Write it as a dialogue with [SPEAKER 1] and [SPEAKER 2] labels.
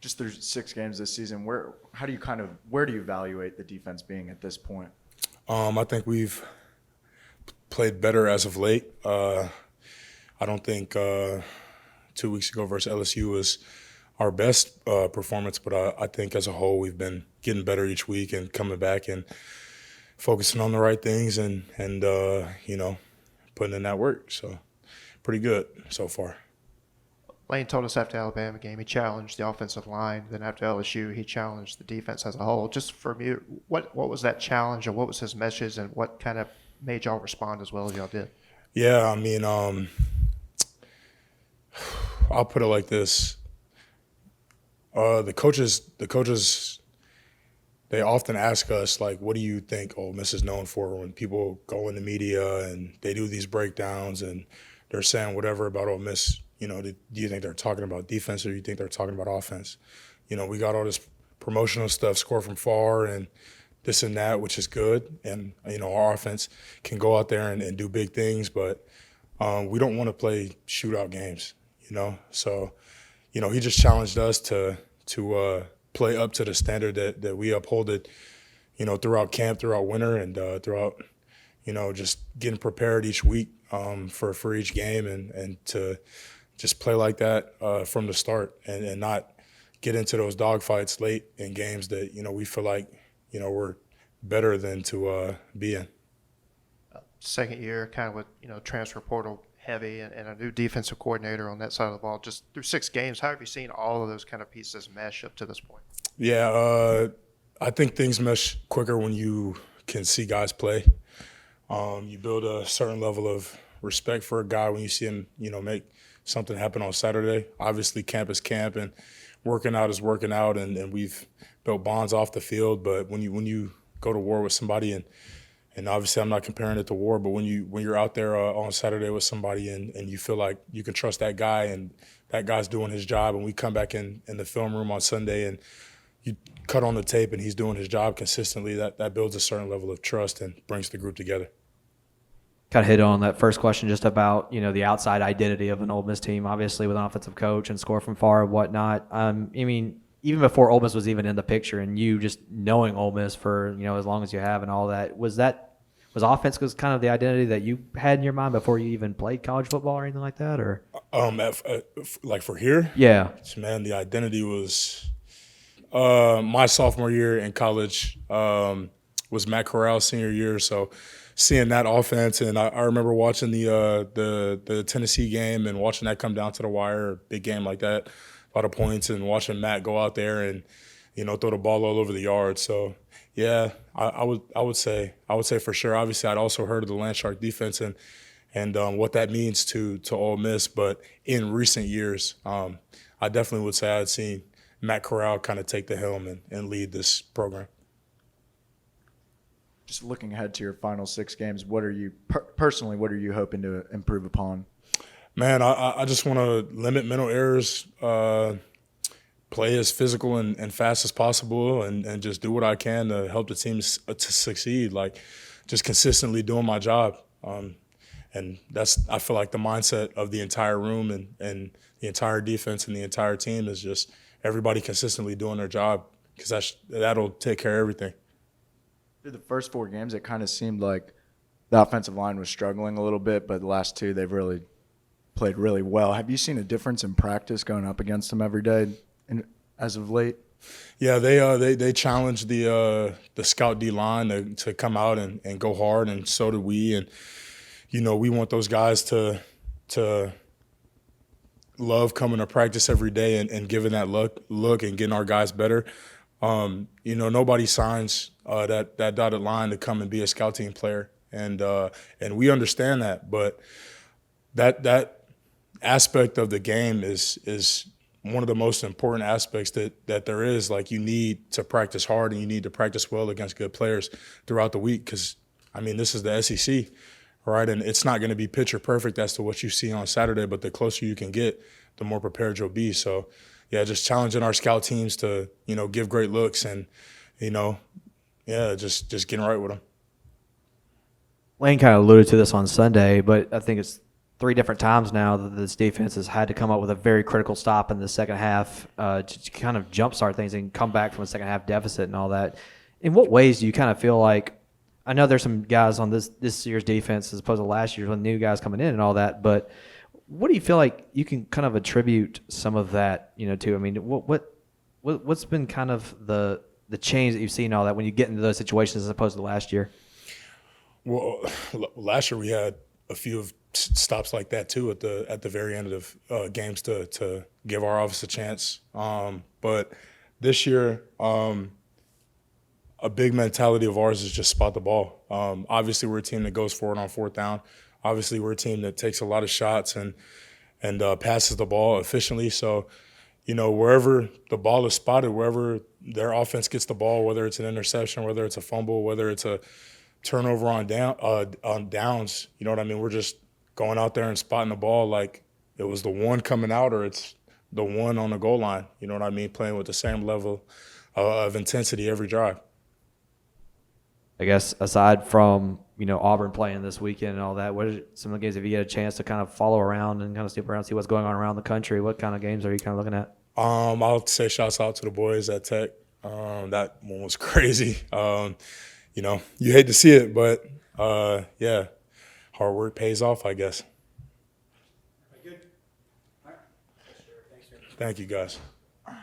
[SPEAKER 1] just through 6 games this season, where do you evaluate the defense being at this point?
[SPEAKER 2] I think we've played better as of late. I don't think 2 weeks ago versus LSU was our best performance, but I think as a whole we've been getting better each week and coming back and focusing on the right things and putting in that work. So pretty good so far.
[SPEAKER 3] Lane told us after the Alabama game he challenged the offensive line. Then after LSU, he challenged the defense as a whole. Just for you, what was that challenge, and what was his message, and what kind of made y'all respond as well as y'all did?
[SPEAKER 2] Yeah, I mean, I'll put it like this. The coaches, they often ask us, like, what do you think Ole Miss is known for? When people go in the media and they do these breakdowns and they're saying whatever about Ole Miss, do you think they're talking about defense or do you think they're talking about offense? We got all this promotional stuff, score from far and this and that, which is good. And, our offense can go out there and do big things, but we don't want to play shootout games, So, he just challenged us to play up to the standard that we uphold it, throughout camp, throughout winter, and throughout, just getting prepared each week for each game and to just play like that from the start and not get into those dogfights late in games that, we feel like, we're better than to be in.
[SPEAKER 3] Second year, kind of with, transfer portal heavy and a new defensive coordinator on that side of the ball. Just through 6 games, how have you seen all of those kind of pieces mesh up to this point?
[SPEAKER 2] Yeah, I think things mesh quicker when you can see guys play. You build a certain level of respect for a guy when you see him, make something happen on Saturday. Obviously, camp is camp, and working out is working out, and we've built bonds off the field. But when you go to war with somebody, and obviously I'm not comparing it to war, but when you're out there on Saturday with somebody and you feel like you can trust that guy and that guy's doing his job, and we come back in the film room on Sunday and you cut on the tape and he's doing his job consistently, that builds a certain level of trust and brings the group together.
[SPEAKER 4] Kind of hit on that first question just about, the outside identity of an Ole Miss team, obviously with an offensive coach and score from far and whatnot. Even before Ole Miss was even in the picture and you just knowing Ole Miss for, as long as you have and all that, was offense kind of the identity that you had in your mind before you even played college football or anything like that? Or
[SPEAKER 2] like for here?
[SPEAKER 4] Yeah.
[SPEAKER 2] Man, the identity was my sophomore year in college was Matt Corral's senior year, so seeing that offense, and I remember watching the Tennessee game and watching that come down to the wire, a big game like that, a lot of points, and watching Matt go out there and throw the ball all over the yard. So yeah, I would say for sure. Obviously, I'd also heard of the Landshark defense and what that means to Ole Miss, but in recent years, I definitely would say I'd seen Matt Corral kind of take the helm and lead this program.
[SPEAKER 1] Just looking ahead to your final 6 games, what are you personally hoping to improve upon?
[SPEAKER 2] Man, I just want to limit mental errors, play as physical and fast as possible, and just do what I can to help the team to succeed. Like, just consistently doing my job. And that's, I feel like, the mindset of the entire room and the entire defense and the entire team is just everybody consistently doing their job, because that'll take care of everything.
[SPEAKER 1] Through the first 4 games, it kind of seemed like the offensive line was struggling a little bit, but the last 2, they've really played really well. Have you seen a difference in practice going up against them every day as of late?
[SPEAKER 2] Yeah, they challenged the scout D line to come out and go hard, and so did we. And we want those guys to love coming to practice every day and giving that look and getting our guys better. Nobody signs that dotted line to come and be a scout team player, and we understand that. But that aspect of the game is one of the most important aspects that there is. Like, you need to practice hard and you need to practice well against good players throughout the week, because this is the SEC, right? And it's not going to be picture perfect as to what you see on Saturday, but the closer you can get, the more prepared you'll be. So, yeah, just challenging our scout teams to, give great looks and, just getting right with them.
[SPEAKER 4] Lane kind of alluded to this on Sunday, but I think it's 3 different times now that this defense has had to come up with a very critical stop in the second half to kind of jumpstart things and come back from a second half deficit and all that. In what ways do you kind of feel like, I know there's some guys on this year's defense as opposed to last year, when new guys coming in and all that, but what do you feel like you can kind of attribute some of that, to? I mean, what's been kind of the change that you've seen, all that, when you get into those situations as opposed to last year?
[SPEAKER 2] Well, last year we had a few of stops like that too at the very end of games to give our offense a chance. But this year, a big mentality of ours is just spot the ball. Obviously, we're a team that goes for it on 4th down. Obviously, we're a team that takes a lot of shots and passes the ball efficiently. So, wherever the ball is spotted, wherever their offense gets the ball, whether it's an interception, whether it's a fumble, whether it's a turnover on downs, you know what I mean? We're just going out there and spotting the ball like it was the one coming out or it's the one on the goal line. You know what I mean? Playing with the same level of intensity every drive.
[SPEAKER 4] I guess aside from, Auburn playing this weekend and all that, what are some of the games, if you get a chance to kind of follow around and kind of snoop around, see what's going on around the country, what kind of games are you kind of looking at?
[SPEAKER 2] I'll say shouts out to the boys at Tech. That one was crazy. You hate to see it, but yeah, hard work pays off, I guess. Thank you, guys.